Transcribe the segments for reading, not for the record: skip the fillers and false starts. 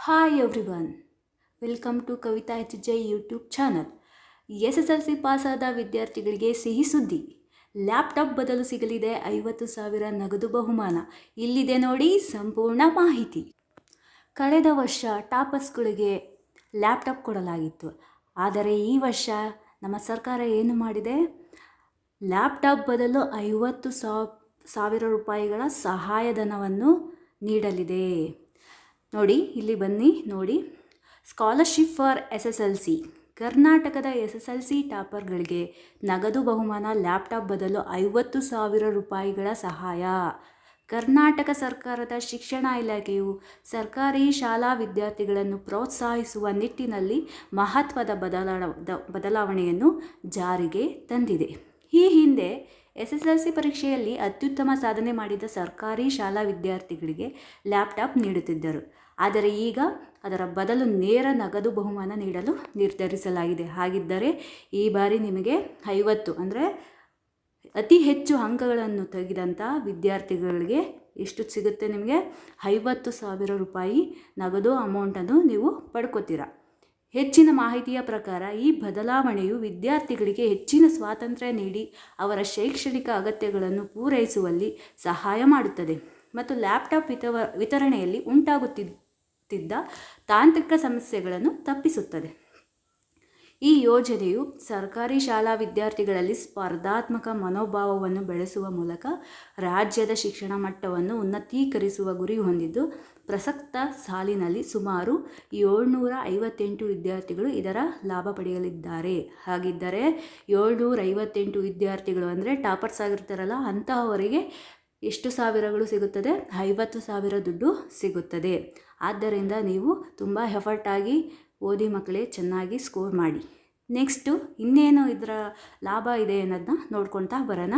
Hi everyone, welcome to Kavitha HJ YouTube channel. SSLC ಪಾಸಾದ ವಿದ್ಯಾರ್ಥಿಗಳಿಗೆ ಸಿಹಿ ಸುದ್ದಿ. ಲ್ಯಾಪ್ಟಾಪ್ ಬದಲು ಸಿಗಲಿದೆ 50,000 ನಗದು ಬಹುಮಾನ. ಇಲ್ಲಿದೆ ನೋಡಿ ಸಂಪೂರ್ಣ ಮಾಹಿತಿ. ಕಳೆದ ವರ್ಷ ಟಾಪರ್ಸ್ಗಳಿಗೆ ಲ್ಯಾಪ್ಟಾಪ್ ಕೊಡಲಾಗಿತ್ತು. ಆದರೆ ಈ ವರ್ಷ ನಮ್ಮ ಸರ್ಕಾರ ಏನು ಮಾಡಿದೆ? ಲ್ಯಾಪ್ಟಾಪ್ ಬದಲು 50,000 ರೂಪಾಯಿಗಳ ಸಹಾಯಧನವನ್ನು ನೀಡಲಿದೆ. ನೋಡಿ, ಇಲ್ಲಿ ಬನ್ನಿ ನೋಡಿ. Scholarship for SSLC. ಕರ್ನಾಟಕದ SSLC ಟಾಪರ್ಗಳಿಗೆ ನಗದು ಬಹುಮಾನ, ಲ್ಯಾಪ್ಟಾಪ್ ಬದಲು 50,000 ರೂಪಾಯಿಗಳ ಸಹಾಯ. ಕರ್ನಾಟಕ ಸರ್ಕಾರದ ಶಿಕ್ಷಣ ಇಲಾಖೆಯು ಸರ್ಕಾರಿ ಶಾಲಾ ವಿದ್ಯಾರ್ಥಿಗಳನ್ನು ಪ್ರೋತ್ಸಾಹಿಸುವ ನಿಟ್ಟಿನಲ್ಲಿ ಮಹತ್ವದ ಬದಲಾವಣೆಯನ್ನು ಜಾರಿಗೆ ತಂದಿದೆ. ಈ ಹಿಂದೆ SSLC ಪರೀಕ್ಷೆಯಲ್ಲಿ ಅತ್ಯುತ್ತಮ ಸಾಧನೆ ಮಾಡಿದ ಸರ್ಕಾರಿ ಶಾಲಾ ವಿದ್ಯಾರ್ಥಿಗಳಿಗೆ ಲ್ಯಾಪ್ಟಾಪ್ ನೀಡುತ್ತಿದ್ದರು. ಆದರೆ ಈಗ ಅದರ ಬದಲು ನೇರ ನಗದು ಬಹುಮಾನ ನೀಡಲು ನಿರ್ಧರಿಸಲಾಗಿದೆ. ಹಾಗಿದ್ದರೆ ಈ ಬಾರಿ ನಿಮಗೆ 50 ಅಂದರೆ ಅತಿ ಹೆಚ್ಚು ಅಂಕಗಳನ್ನು ತೆಗೆದಂಥ ವಿದ್ಯಾರ್ಥಿಗಳಿಗೆ ಎಷ್ಟು ಸಿಗುತ್ತೆ? ನಿಮಗೆ 50,000 ರೂಪಾಯಿ ನಗದು ಅಮೌಂಟನ್ನು ನೀವು ಪಡ್ಕೋತೀರಾ. ಹೆಚ್ಚಿನ ಮಾಹಿತಿಯ ಪ್ರಕಾರ ಈ ಬದಲಾವಣೆಯು ವಿದ್ಯಾರ್ಥಿಗಳಿಗೆ ಹೆಚ್ಚಿನ ಸ್ವಾತಂತ್ರ್ಯ ನೀಡಿ ಅವರ ಶೈಕ್ಷಣಿಕ ಅಗತ್ಯಗಳನ್ನು ಪೂರೈಸುವಲ್ಲಿ ಸಹಾಯ ಮಾಡುತ್ತದೆ ಮತ್ತು ಲ್ಯಾಪ್ಟಾಪ್ ವಿತರಣೆಯಲ್ಲಿ ಉಂಟಾಗುತ್ತಿದ್ದ ತಾಂತ್ರಿಕ ಸಮಸ್ಯೆಗಳನ್ನು ತಪ್ಪಿಸುತ್ತದೆ. ಈ ಯೋಜನೆಯು ಸರ್ಕಾರಿ ಶಾಲಾ ವಿದ್ಯಾರ್ಥಿಗಳಲ್ಲಿ ಸ್ಪರ್ಧಾತ್ಮಕ ಮನೋಭಾವವನ್ನು ಬೆಳೆಸುವ ಮೂಲಕ ರಾಜ್ಯದ ಶಿಕ್ಷಣ ಮಟ್ಟವನ್ನು ಉನ್ನತೀಕರಿಸುವ ಗುರಿ ಹೊಂದಿದ್ದು, ಪ್ರಸಕ್ತ ಸಾಲಿನಲ್ಲಿ ಸುಮಾರು 758 ವಿದ್ಯಾರ್ಥಿಗಳು ಇದರ ಲಾಭ ಪಡೆಯಲಿದ್ದಾರೆ. ಹಾಗಿದ್ದರೆ 758 ವಿದ್ಯಾರ್ಥಿಗಳು ಅಂದರೆ ಟಾಪರ್ಸ್ ಆಗಿರ್ತಾರಲ್ಲ, ಅಂತಹವರಿಗೆ ಎಷ್ಟು ಸಾವಿರಗಳು ಸಿಗುತ್ತದೆ? 50,000 ದುಡ್ಡು ಸಿಗುತ್ತದೆ. ಆದ್ದರಿಂದ ನೀವು ತುಂಬ ಎಫರ್ಟಾಗಿ ಓದಿ ಮಕ್ಕಳೇ, ಚೆನ್ನಾಗಿ ಸ್ಕೋರ್ ಮಾಡಿ. ನೆಕ್ಸ್ಟು ಇನ್ನೇನು ಇದರ ಲಾಭ ಇದೆ ಅನ್ನೋದನ್ನ ನೋಡ್ಕೊಳ್ತಾ ಬರೋಣ.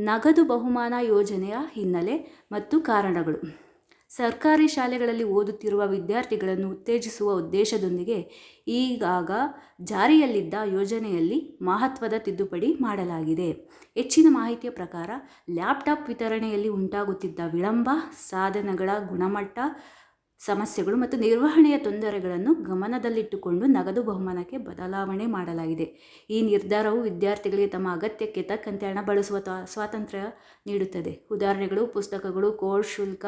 ನಗದು ಬಹುಮಾನ ಯೋಜನೆಯ ಹಿನ್ನೆಲೆ ಮತ್ತು ಕಾರಣಗಳು. ಸರ್ಕಾರಿ ಶಾಲೆಗಳಲ್ಲಿ ಓದುತ್ತಿರುವ ವಿದ್ಯಾರ್ಥಿಗಳನ್ನು ಉತ್ತೇಜಿಸುವ ಉದ್ದೇಶದೊಂದಿಗೆ ಈಗಾಗ ಜಾರಿಯಲ್ಲಿದ್ದ ಯೋಜನೆಯಲ್ಲಿ ಮಹತ್ವದ ತಿದ್ದುಪಡಿ ಮಾಡಲಾಗಿದೆ. ಹೆಚ್ಚಿನ ಮಾಹಿತಿಯ ಪ್ರಕಾರ, ಲ್ಯಾಪ್ಟಾಪ್ ವಿತರಣೆಯಲ್ಲಿ ಉಂಟಾಗುತ್ತಿದ್ದ ವಿಳಂಬ, ಸಾಧನಗಳ ಗುಣಮಟ್ಟ ಸಮಸ್ಯೆಗಳು ಮತ್ತು ನಿರ್ವಹಣೆಯ ತೊಂದರೆಗಳನ್ನು ಗಮನದಲ್ಲಿಟ್ಟುಕೊಂಡು ನಗದು ಬಹುಮಾನಕ್ಕೆ ಬದಲಾವಣೆ ಮಾಡಲಾಗಿದೆ. ಈ ನಿರ್ಧಾರವು ವಿದ್ಯಾರ್ಥಿಗಳಿಗೆ ತಮ್ಮ ಅಗತ್ಯಕ್ಕೆ ತಕ್ಕಂತೆ ಹಣ ಬಳಸುವ ಸ್ವಾತಂತ್ರ್ಯ ನೀಡುತ್ತದೆ. ಉದಾಹರಣೆಗಳು: ಪುಸ್ತಕಗಳು, ಕೋರ್ಸ್ ಶುಲ್ಕ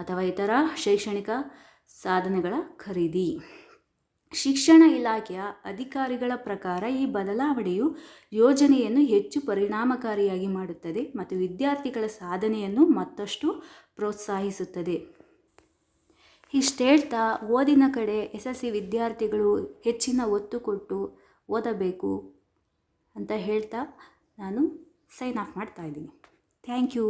ಅಥವಾ ಇತರ ಶೈಕ್ಷಣಿಕ ಸಾಧನಗಳ ಖರೀದಿ. ಶಿಕ್ಷಣ ಇಲಾಖೆಯ ಅಧಿಕಾರಿಗಳ ಪ್ರಕಾರ ಈ ಬದಲಾವಣೆಯು ಯೋಜನೆಯನ್ನು ಹೆಚ್ಚು ಪರಿಣಾಮಕಾರಿಯಾಗಿ ಮಾಡುತ್ತದೆ ಮತ್ತು ವಿದ್ಯಾರ್ಥಿಗಳ ಸಾಧನೆಯನ್ನು ಮತ್ತಷ್ಟು ಪ್ರೋತ್ಸಾಹಿಸುತ್ತದೆ. ಇಷ್ಟು ಹೇಳ್ತಾ, ಓದಿನ ಕಡೆ SSLC ವಿದ್ಯಾರ್ಥಿಗಳು ಹೆಚ್ಚಿನ ಒತ್ತು ಕೊಟ್ಟು ಓದಬೇಕು ಅಂತ ಹೇಳ್ತಾ ನಾನು ಸೈನ್ ಆಫ್ ಮಾಡ್ತಾ ಇದ್ದೀನಿ. Thank you.